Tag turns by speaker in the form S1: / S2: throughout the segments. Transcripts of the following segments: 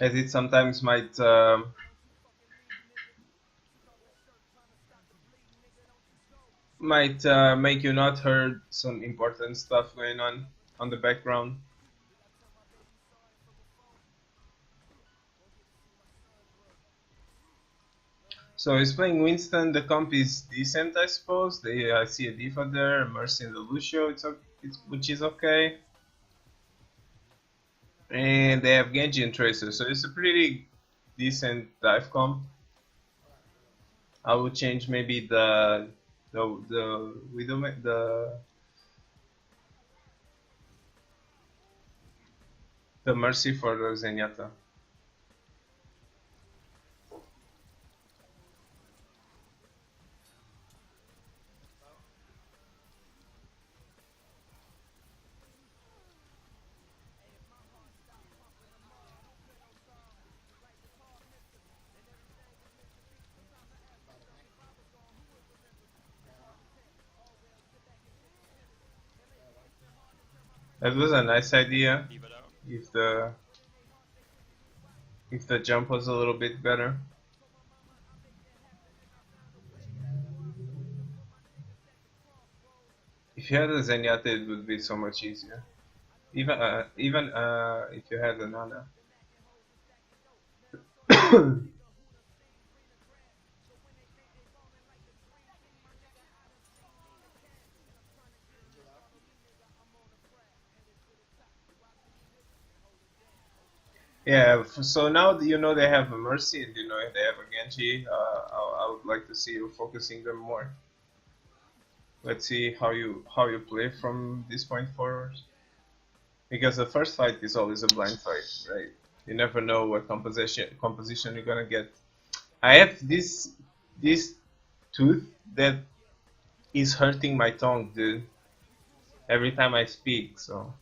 S1: as it sometimes might make you not heard some important stuff going on the background. So he's playing Winston. The comp is decent, I suppose. They see a Diva there, a Mercy and the Lucio, which is okay. And they have Genji and Tracer, so it's a pretty decent dive comp. I would change maybe the Widow the Mercy for the Zenyatta. That was a nice idea if the jump was a little bit better. If you had a Zenyatta, it would be so much easier. Even if you had a Nana. Yeah, so now that you know they have a Mercy and you know they have a Genji, I would like to see you focusing them more. Let's see how you play from this point forward. Because the first fight is always a blind fight, right? You never know what composition you're gonna get. I have this tooth that is hurting my tongue, dude. Every time I speak, so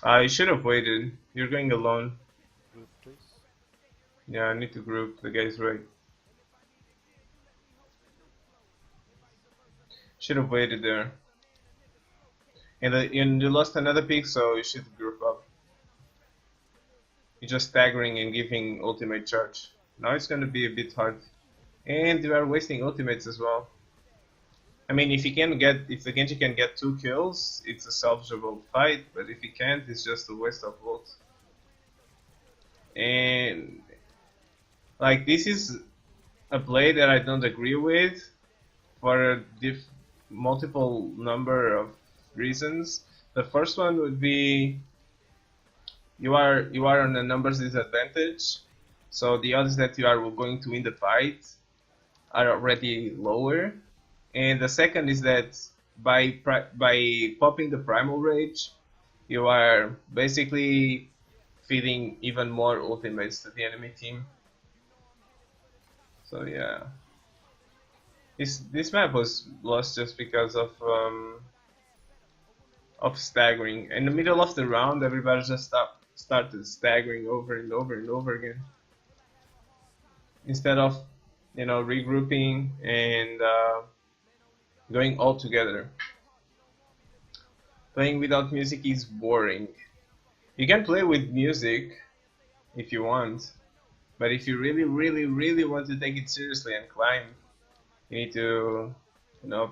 S1: I should have waited. You're going alone.
S2: Group, please.
S1: Yeah, I need to group. The guy's right. Should have waited there. And you lost another pick, so you should group up. You're just staggering and giving ultimate charge. Now it's gonna be a bit hard. And you are wasting ultimates as well. I mean, if the Genji can get 2 kills, it's a salvageable fight. But if he can't, it's just a waste of votes. And like this is a play that I don't agree with for multiple number of reasons. The first one would be you are on a numbers disadvantage, so the odds that you are going to win the fight are already lower. And the second is that by popping the primal rage, you are basically feeding even more ultimates to the enemy team. So yeah, this map was lost just because of staggering. In the middle of the round, everybody just started staggering over and over and over again instead of regrouping and going all together. Playing without music is boring. You can play with music if you want, but if you really, really, really want to take it seriously and climb, you need to,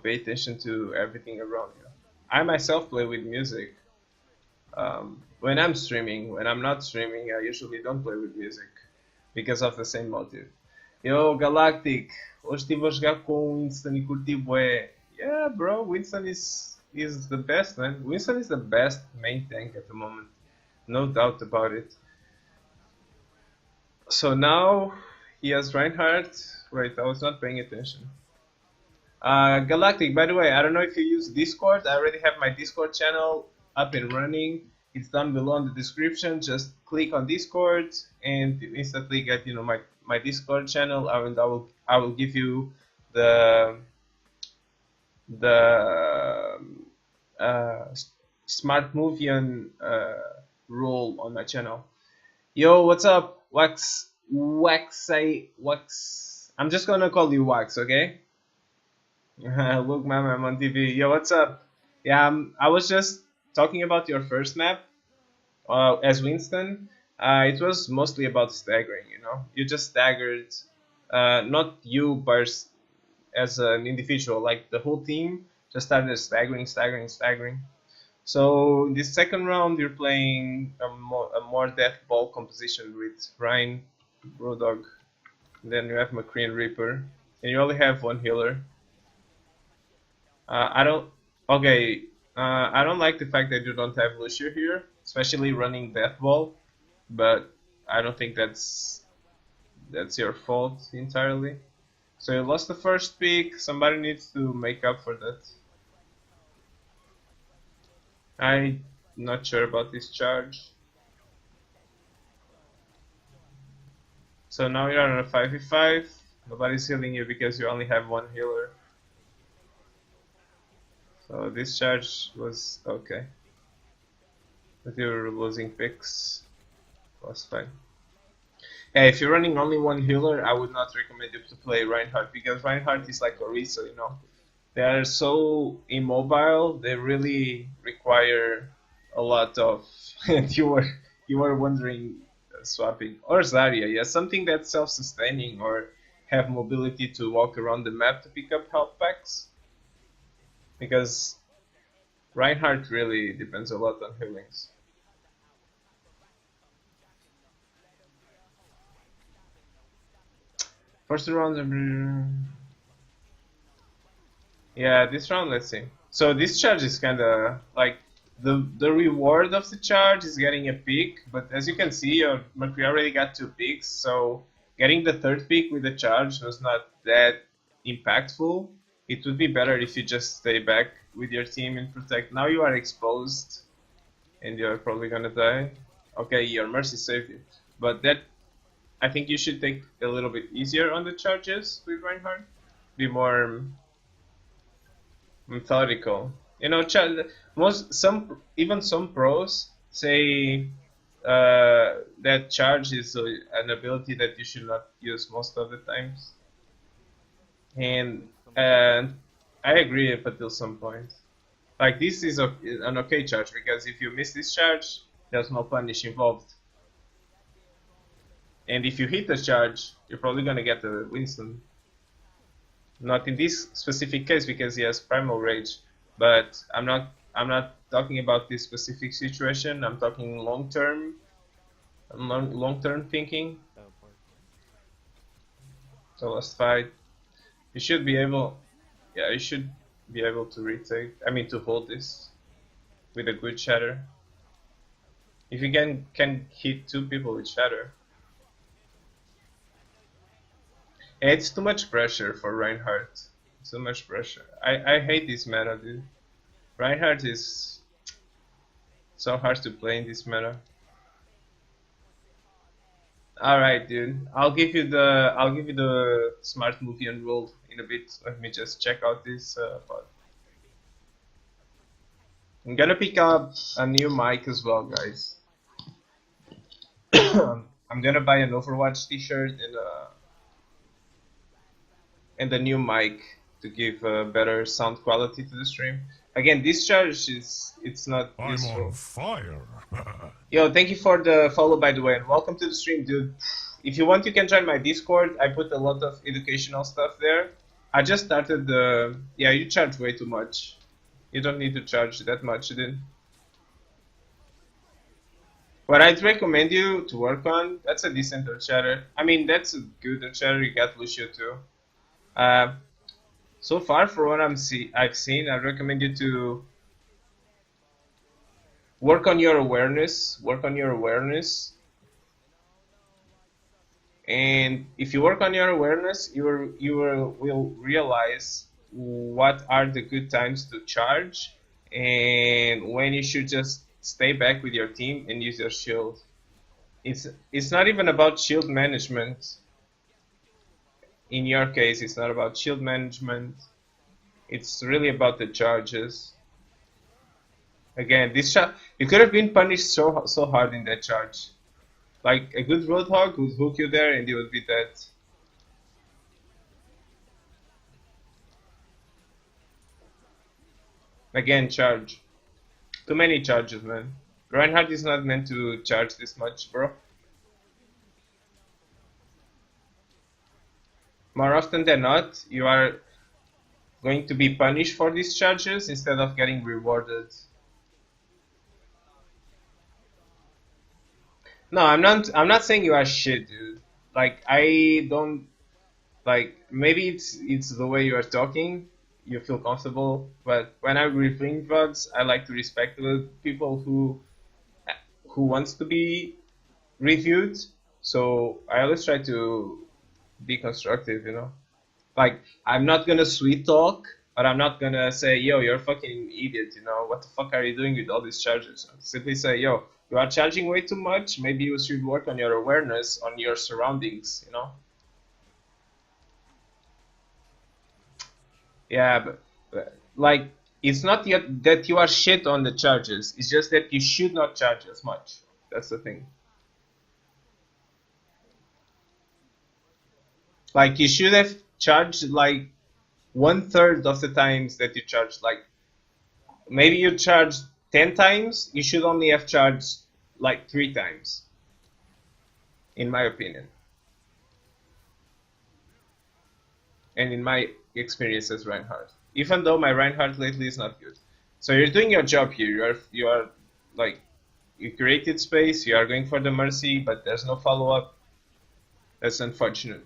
S1: pay attention to everything around you. I myself play with music. When I'm streaming, when I'm not streaming, I usually don't play with music because of the same motive. Yo, Galactic, hoje estive a jogar com o Winston e curti bué. Yeah, bro, Winston is the best, man. Winston is the best main tank at the moment, no doubt about it. So now he has Reinhardt. Right, I was not paying attention. Galactic, by the way, I don't know if you use Discord. I already have my Discord channel up and running. It's down below in the description. Just click on Discord and you instantly get my Discord channel. I will give you the the smart movie and role on my channel. Yo, what's up, Wax? Wax. I'm just gonna call you Wax, okay? Look, man, I'm on TV. Yo, what's up? Yeah, I was just talking about your first map. As Winston, it was mostly about staggering. You know, you just staggered, not you as an individual, like the whole team just started staggering, staggering, staggering. So in this second round, you're playing a more death ball composition with Rein, Brewdog, then you have McCree and Reaper, and you only have one healer. I don't. Okay, I don't like the fact that you don't have Lucio here, especially running Death Ball. But I don't think that's your fault entirely. So you lost the first pick. Somebody needs to make up for that. I'm not sure about this charge. So now you're on a 5v5. Nobody's healing you because you only have one healer. So this charge was okay. But you're losing picks. Was fine. Yeah, if you're running only one healer, I would not recommend you to play Reinhardt because Reinhardt is like Orisa, you know. They are so immobile, they really require a lot of and you were wondering swapping. Or Zarya, yeah, something that's self sustaining or have mobility to walk around the map to pick up health packs. Because Reinhardt really depends a lot on healings. First round, yeah, this round, let's see. So this charge is kind of like the reward of the charge is getting a pick, but as you can see, Mercury already got 2 picks, so getting the third pick with the charge was not that impactful. It would be better if you just stay back with your team and protect. Now you are exposed, and you're probably gonna die. Okay, your mercy saved you, but that I think you should take a little bit easier on the charges with Reinhardt. Be more methodical. You know, even some pros say that charge is an ability that you should not use most of the times, and I agree up until some point. Like this is an okay charge because if you miss this charge, there's no punish involved. And if you hit the charge, you're probably gonna get the Winston. Not in this specific case because he has primal rage, but I'm not talking about this specific situation. I'm talking long term thinking. So last fight, you should be able, yeah, you should be able to retake. I mean to hold this with a good shatter. If you can hit 2 people with shatter. It's too much pressure for Reinhardt. Too much pressure. I hate this meta, dude. Reinhardt is so hard to play in this meta. Alright, dude. I'll give you the smart movie unrolled in a bit. Let me just check out this part. I'm gonna pick up a new mic as well, guys. I'm gonna buy an Overwatch t-shirt and a new mic to give better sound quality to the stream. Again, this charge it's not useful.
S2: I'm on fire.
S1: Yo, thank you for the follow, by the way, and welcome to the stream, dude. If you want, you can join my Discord. I put a lot of educational stuff there. I just started the... Yeah, you charge way too much. You don't need to charge that much, dude. What I'd recommend you to work on, that's a decent chatter. I mean, that's a good chatter. You got Lucio too. So far, for what I've seen, I recommend you to work on your awareness. Work on your awareness, and if you work on your awareness, will realize what are the good times to charge, and when you should just stay back with your team and use your shield. It's not even about shield management. In your case, it's not about shield management. It's really about the charges. Again, this charge, you could have been punished so hard in that charge. Like a good Roadhog would hook you there and you would be dead. Again, charge. Too many charges, man. Reinhardt is not meant to charge this much, bro. More often than not, you are going to be punished for these charges instead of getting rewarded. No, I'm not saying you are shit, dude. Like I don't like maybe it's the way you are talking, you feel comfortable, but when I bring drugs, I like to respect the people who wants to be reviewed. So I always try to be constructive, you know. Like I'm not gonna sweet talk, but I'm not gonna say, "Yo, you're a fucking idiot," you know. What the fuck are you doing with all these charges? I'll simply say, "Yo, you are charging way too much. Maybe you should work on your awareness, on your surroundings," you know. Yeah, but like it's not yet that you are shit on the charges. It's just that you should not charge as much. That's the thing. Like you should have charged like one third of the times that you charge. Like maybe you charge 10 times. You should only have charged like 3 times, in my opinion, and in my experience as Reinhardt. Even though my Reinhardt lately is not good. So you're doing your job here. You are like you created space. You are going for the mercy, but there's no follow up. That's unfortunate.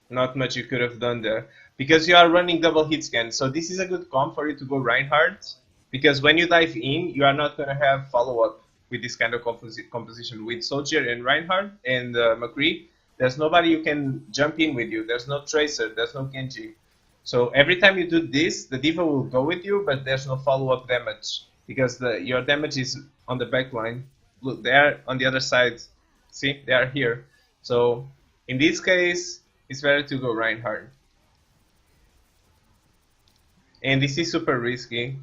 S1: Not much you could have done there because you are running double hit scan. So this is a good comp for you to go Reinhardt because when you dive in, you are not going to have follow up with this kind of composition with Soldier and Reinhardt and McCree. There's nobody you can jump in with you. There's no Tracer. There's no Genji. So every time you do this, the Diva will go with you, but there's no follow up damage because your damage is on the back line. Look, they are on the other side. See, they are here. So in this case, it's better to go Reinhardt. And this is super risky.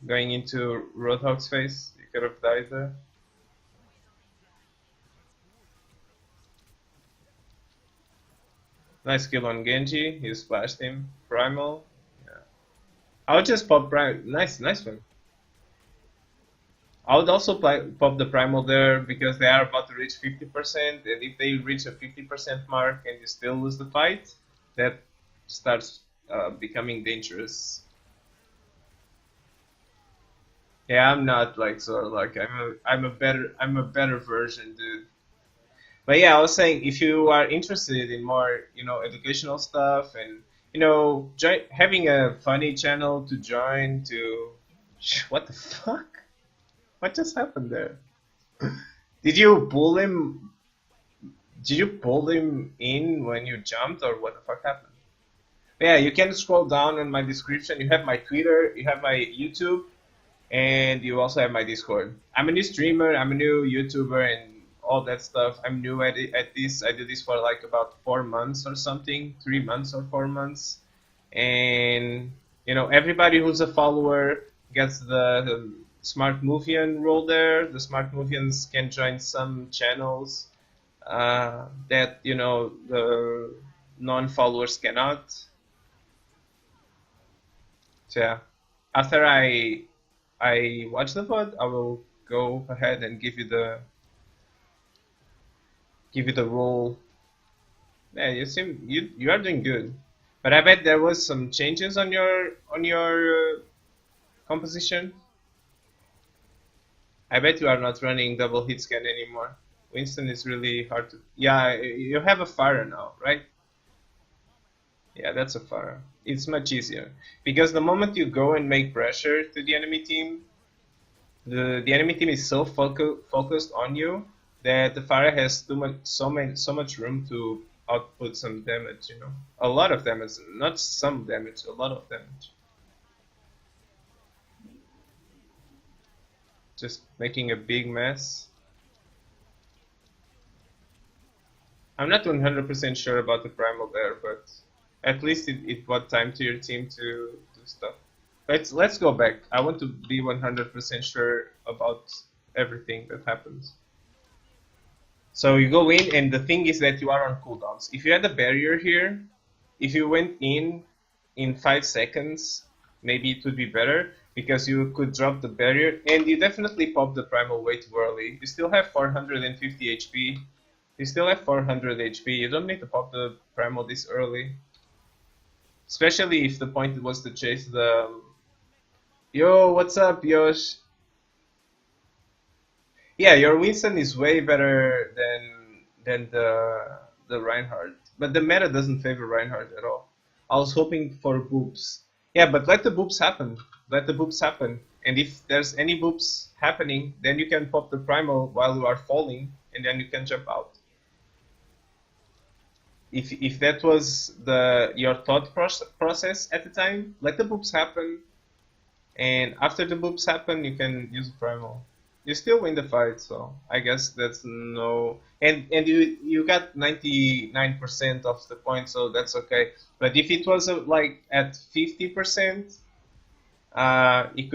S1: Going into Roadhog's face, you could have died there. Nice kill on Genji. You splashed him. Primal. Yeah. I would just pop Primal. Nice one. I would also pop the Primal there because they are about to reach 50%, and if they reach a 50% mark and you still lose the fight, that starts becoming dangerous. Yeah, I'm not like sort of like I'm a better version, dude. But yeah, I was saying if you are interested in more, educational stuff and having a funny channel to join to, what the fuck? What just happened there? Did you pull him? Did you pull him in when you jumped, or what the fuck happened? Yeah, you can scroll down in my description. You have my Twitter, you have my YouTube, and you also have my Discord. I'm a new streamer, I'm a new YouTuber, and all that stuff. I'm new at this. I did this for like about 4 months or something, 3 months or 4 months, and everybody who's a follower gets the Smart Movian role there. The Smart Movians can join some channels that the non-followers cannot. So yeah, after I watch the VOD, I will go ahead and give you the role. Yeah, you are doing good, but I bet there was some changes on your composition. I bet you are not running double hit scan anymore. Winston is really hard to. Yeah, you have a fire now, right? Yeah, that's a fire. It's much easier because the moment you go and make pressure to the enemy team, the enemy team is so focused on you that the fire has so much room to output some damage. A lot of damage, not some damage, a lot of damage. Just making a big mess. I'm not 100% sure about the primal there, but at least it bought time to your team to do stuff. Let's go back. I want to be 100% sure about everything that happens. So you go in, and the thing is that you are on cooldowns. If you had a barrier here, if you went in 5 seconds, maybe it would be better because you could drop the barrier and you definitely pop the primal way too early. You still have 450 HP. You still have 400 HP. You don't need to pop the primal this early. Especially if the point was to chase the... Yo, what's up, Yosh? Yeah, your Winston is way better than the Reinhardt. But the meta doesn't favor Reinhardt at all. I was hoping for boops. Yeah, but let the boops happen. Let the boops happen. And if there's any boops happening, then you can pop the primal while you are falling, and then you can jump out. If that was your thought process at the time, let the boops happen, and after the boops happen, you can use primal. You still win the fight, so I guess that's no. And you got 99% of the points, so that's okay. But if it was like at 50%, it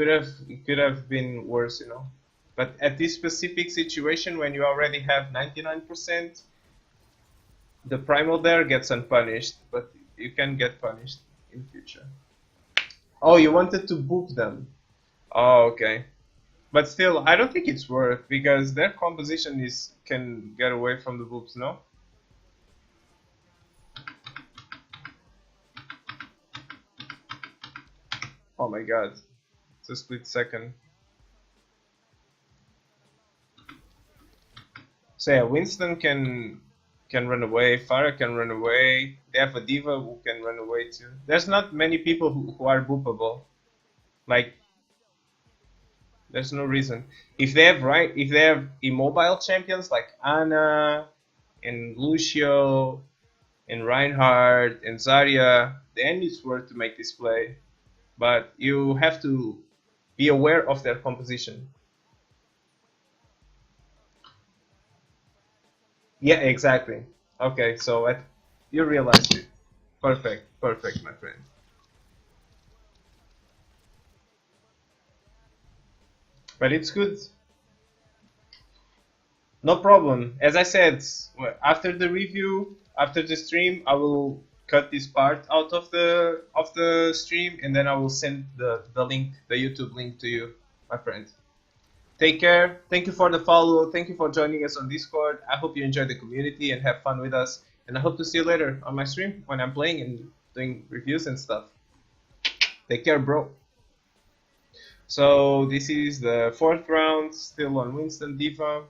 S1: could have been worse, you know. But at this specific situation, when you already have 99%, the primal there gets unpunished, but you can get punished in future. Oh, you wanted to boop them. Oh, okay. But still, I don't think it's worth because their composition is can get away from the boops, no? Oh my god. It's a split second. So yeah, Winston can run away, Farah can run away, they have a diva who can run away too. There's not many people who are boopable. Like there's no reason. If they have immobile champions like Anna and Lucio and Reinhardt and Zarya, then it's worth to make this play. But you have to be aware of their composition. Yeah, exactly. Okay, so you realized it. Perfect, perfect, my friend. But it's good. No problem. As I said, after the review, after the stream, I will cut this part out of the stream, and then I will send the link, the YouTube link to you, my friend. Take care. Thank you for the follow. Thank you for joining us on Discord. I hope you enjoy the community and have fun with us. And I hope to see you later on my stream when I'm playing and doing reviews and stuff. Take care, bro. So this is the fourth round, still on Winston Diva.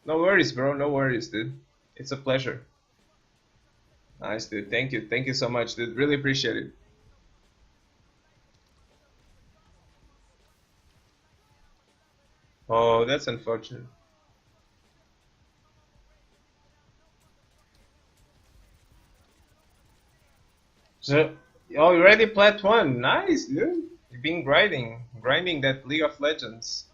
S1: No worries, bro. No worries, dude. It's a pleasure. Nice, dude. Thank you. Thank you so much, dude. Really appreciate it. Oh, that's unfortunate. So, oh, you already plat one. Nice, dude. You've been grinding that League of Legends.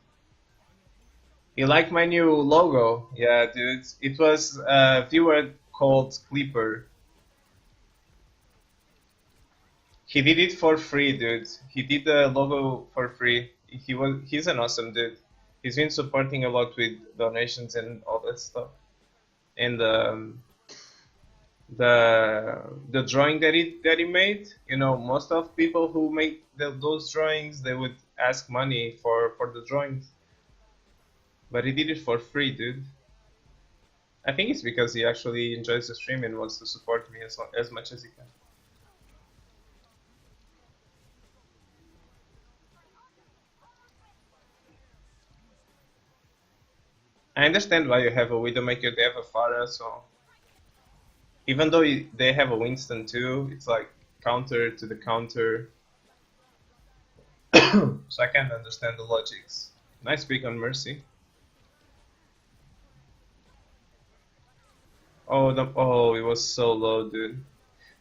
S1: You like my new logo? Yeah, dude. It was a viewer called Clipper. He did it for free, dude. He did the logo for free. He's an awesome dude. He's been supporting a lot with donations and all that stuff. And the drawing that he made, you know, most of people who make those drawings, they would ask money for the drawings. But he did it for free, dude. I think it's because he actually enjoys the stream and wants to support me as much as he can. I understand why you have a Widowmaker, they have a Pharah, so even though they have a Winston too, it's like counter to the counter. So I can't understand the logics. Nice pick on Mercy. Oh, it was so low, dude.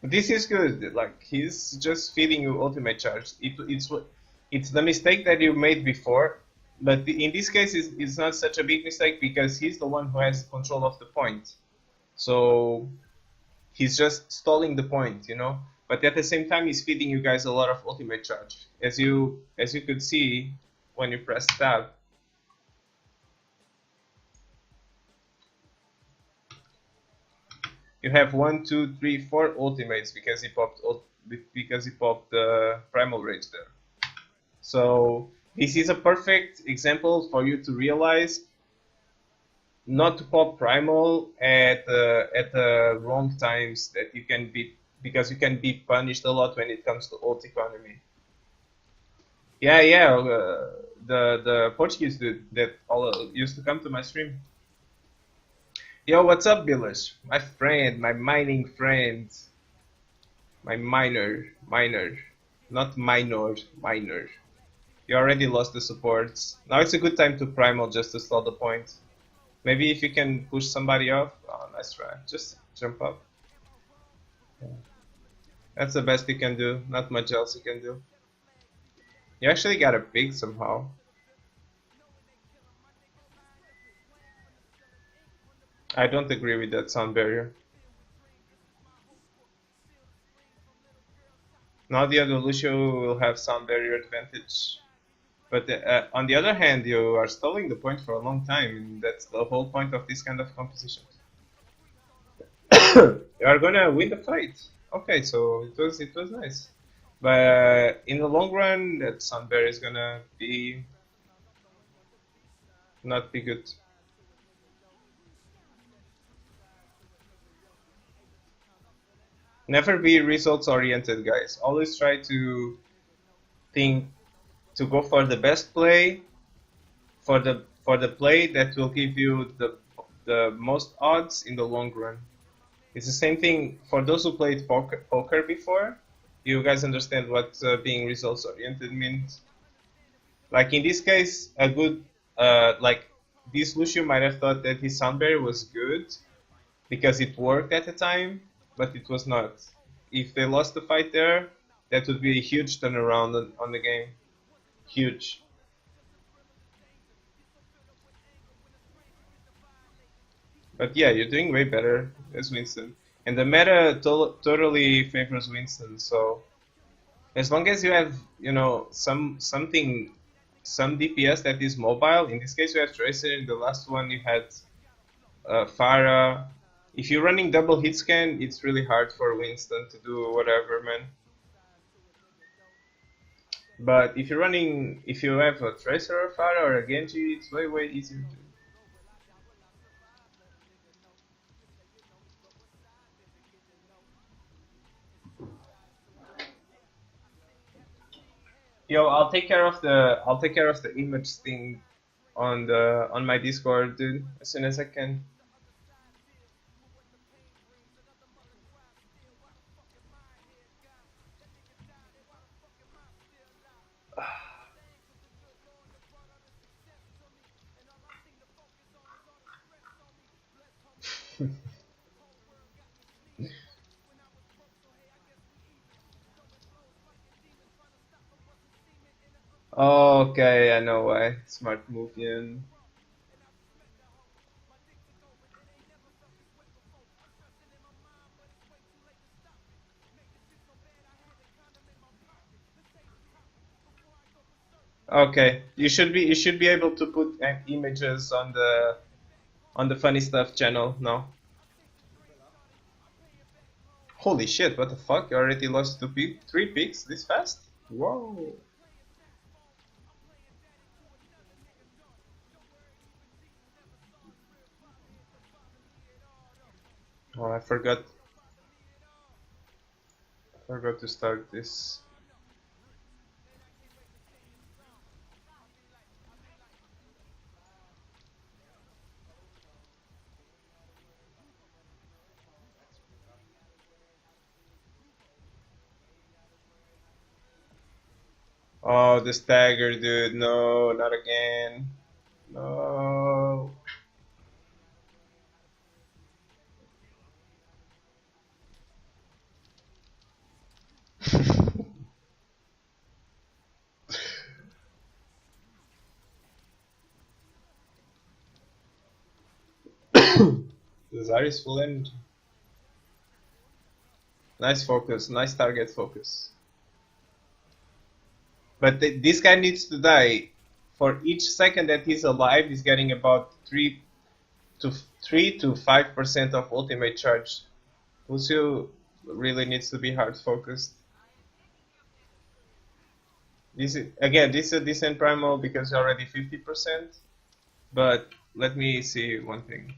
S1: But this is good. Like he's just feeding you ultimate charge. It's the mistake that you made before, but in this case, it's not such a big mistake because he's the one who has control of the point. So he's just stalling the point, you know. But at the same time, he's feeding you guys a lot of ultimate charge, as you could see when you press tab. You have 1, 2, 3, 4 ultimates because he popped because he popped the Primal Rage there. So this is a perfect example for you to realize not to pop Primal at the wrong times, that you can be, because you can be punished a lot when it comes to ult economy. Yeah, yeah, the Portuguese dude that all used to come to my stream. Yo, what's up, Billers? My friend, my mining friend, my miner, not minor, miner. You already lost the supports. Now it's a good time to primal just to stall the point. Maybe if you can push somebody off. Oh, nice try. Just jump up. Yeah. That's the best you can do. Not much else you can do. You actually got a pig somehow. I don't agree with that sound barrier. Now the other Lucio will have sound barrier advantage. But on the other hand, you are stalling the point for a long time, and that's the whole point of this kind of composition. You are gonna win the fight. Okay, so it was nice, but in the long run, that sound barrier is gonna be not be good. Never be results oriented, guys. Always try to think to go for the best play, for the play that will give you the most odds in the long run. It's the same thing for those who played poker before. You guys understand what being results oriented means. Like in this case, a good like this Lucio might have thought that his sound barrier was good because it worked at the time, but it was not. If they lost the fight there, that would be a huge turnaround on the game. Huge. But yeah, you're doing way better as Winston. And the meta totally favors Winston, so as long as you have, some DPS that is mobile. In this case, you have Tracer. In the last one, you had Farah. If you're running double hit scan, it's really hard for Winston to do whatever, man. But if you have a Tracer or Farah or a Genji, it's way easier to. Yo, I'll take care of the image thing on my Discord, dude, as soon as I can. Okay, I know why. Smart move, Ian. Okay, you should be able to put images on the funny stuff channel now. Holy shit! What the fuck? You already lost 3 picks this fast? Whoa! Oh, I forgot to start this. Oh, the stagger, dude. No, not again. No. The Zarya's full energy. Nice focus, nice target focus. But this guy needs to die. For each second that he's alive, he's getting about 3 to 5% of ultimate charge. Lucio really needs to be hard focused. This is again, this is a decent primal because you're already 50%. But let me see one thing.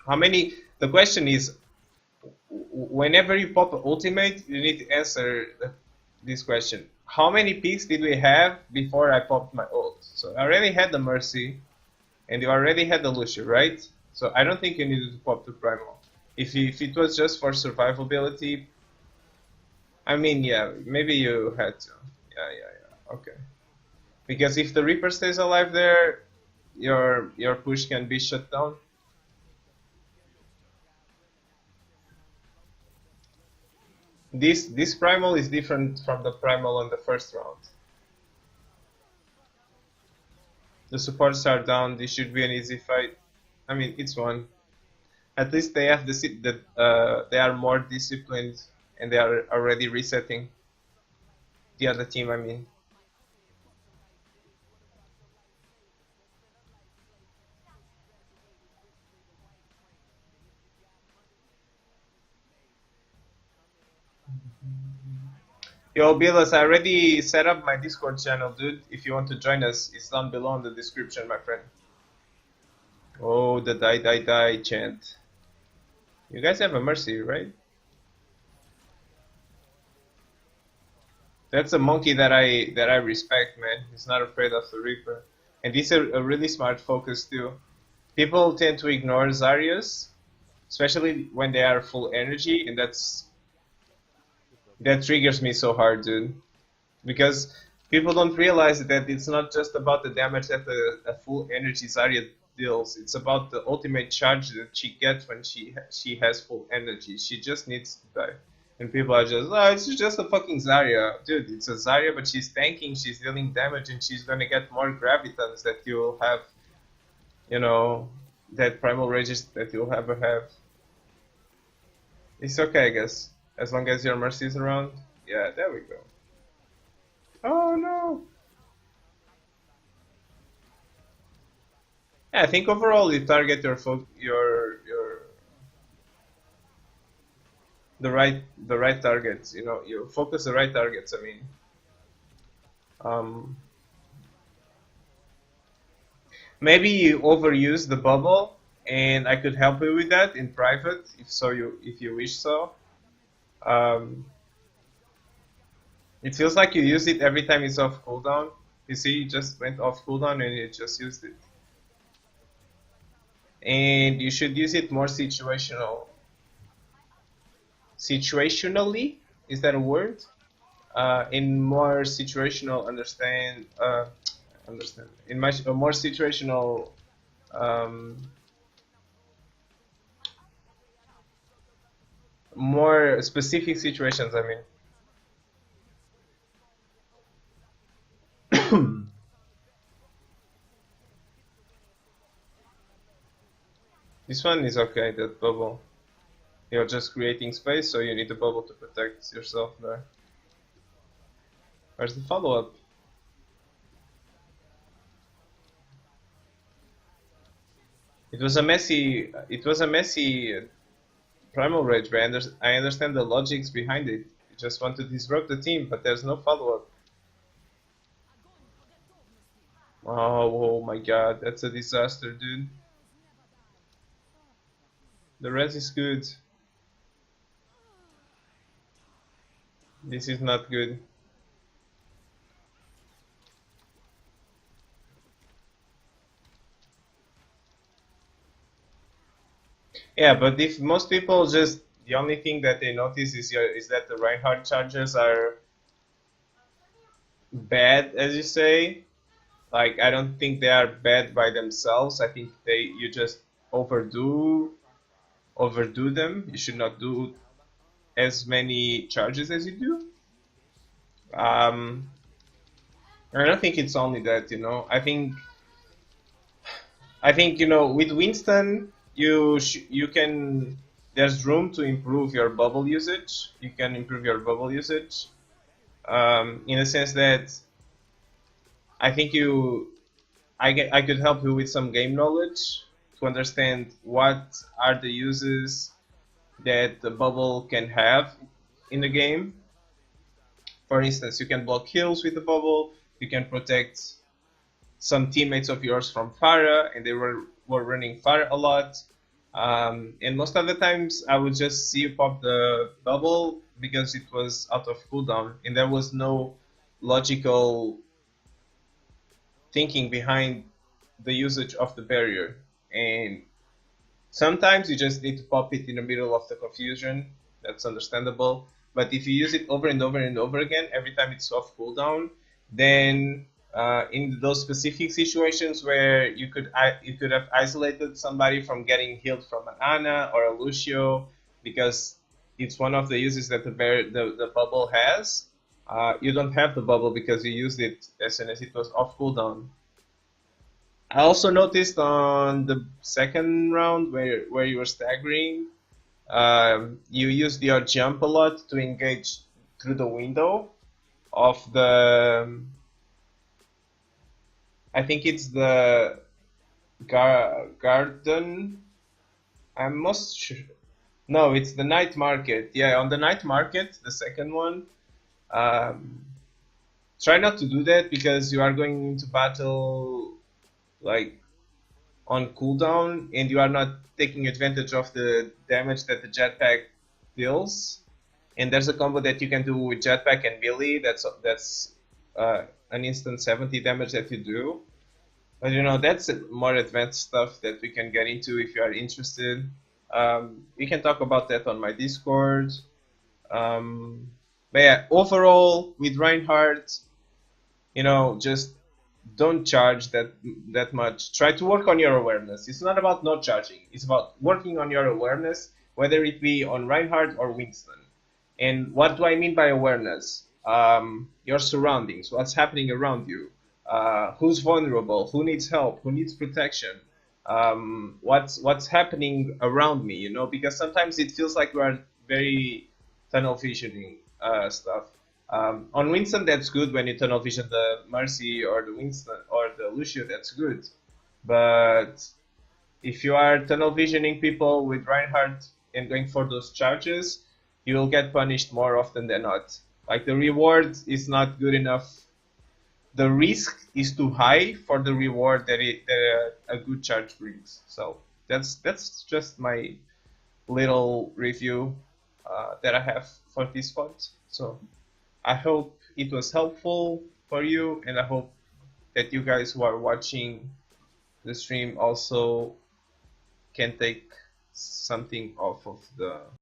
S1: How many? The question is, whenever you pop ultimate, you need to answer this question. How many peaks did we have before I popped my ult? So I already had the Mercy, and you already had the Lucio, right? So I don't think you needed to pop the Primal. If it was just for survivability, I mean, yeah, maybe you had to. Yeah. Okay. Because if the Reaper stays alive there, your push can be shut down. This primal is different from the primal on the first round. The supports are down. This should be an easy fight. I mean, it's one. At least they have they are more disciplined and they are already resetting the other team. I mean, yo, Bilas, I already set up my Discord channel, dude. If you want to join us, it's down below in the description, my friend. Oh, the die chant. You guys have a Mercy, right? That's a monkey that I respect, man. He's not afraid of the Reaper, and this is a really smart focus too. People tend to ignore Zaryas, especially when they are full energy, and that triggers me so hard, dude. Because people don't realize that it's not just about the damage that a full energy Zarya deals. It's about the ultimate charge that she gets when she has full energy. She just needs to die. And people are just, oh, it's just a fucking Zarya. Dude, it's a Zarya, but she's tanking, she's dealing damage, and she's gonna get more gravitons that you'll have, you know, that primal rages that you'll ever have. It's okay, I guess. As long as your mercy is around. Yeah, there we go. Oh no! Yeah, I think overall you target your the right targets. You know, you focus the right targets. I mean, um, maybe you overuse the bubble, and I could help you with that in private, if you wish so. Um, it feels like you use it every time it's off cooldown. You see, it just went off cooldown and you just used it. And you should use it more situationally. Is that a word? In more situational understand in much more situational more specific situations. I mean, this one is okay. That bubble. You're just creating space, so you need a bubble to protect yourself there. Where's the follow-up? It was a messy primal rage, but I understand the logics behind it. You just want to disrupt the team, but there's no follow-up. Oh my god, that's a disaster, dude. The res is good. This is not good. Yeah, but if most people just the only thing that they notice is that the Reinhardt charges are bad, as you say. Like I don't think they are bad by themselves. I think you just overdo them. You should not do as many charges as you do. I don't think it's only that, you know. I think you know with Winston you can there's room to improve your bubble usage. You can improve your bubble usage in a sense that I think I could help you with some game knowledge to understand what are the uses that the bubble can have in the game. For instance, you can block heals with the bubble, you can protect some teammates of yours from Pharah, and they were running Pharah a lot. And most of the times I would just see you pop the bubble because it was out of cooldown, and there was no logical thinking behind the usage of the barrier. And sometimes you just need to pop it in the middle of the confusion. That's understandable. But if you use it over and over and over again, every time it's off cooldown, then in those specific situations where you could have isolated somebody from getting healed from an Ana or a Lucio, because it's one of the uses that the bubble has. You don't have the bubble because you used it as soon as it was off cooldown. I also noticed on the second round where you were staggering, you used your jump a lot to engage through the window of the. I think it's the garden. I'm most sure. No, it's the night market. Yeah, on the night market, the second one. Um, Try not to do that because you are going into battle like on cooldown and you are not taking advantage of the damage that the jetpack deals. And there's a combo that you can do with jetpack and melee. That's an instant 70 damage that you do. But you know that's more advanced stuff that we can get into if you are interested. We can talk about that on my Discord. But yeah, overall with Reinhardt, you know, just don't charge that much. Try to work on your awareness. It's not about not charging. It's about working on your awareness, whether it be on Reinhardt or Winston. And what do I mean by awareness? Your surroundings, what's happening around you, who's vulnerable, who needs help, who needs protection, what's happening around me. You know, because sometimes it feels like we are very tunnel visioning stuff. On Winston, that's good when you tunnel vision the Mercy or the Winston or the Lucio. That's good, but if you are tunnel visioning people with Reinhardt and going for those charges, you will get punished more often than not. Like the reward is not good enough. The risk is too high for the reward that a good charge brings. So that's just my little review that I have for this spot. So I hope it was helpful for you, and I hope that you guys who are watching the stream also can take something off of the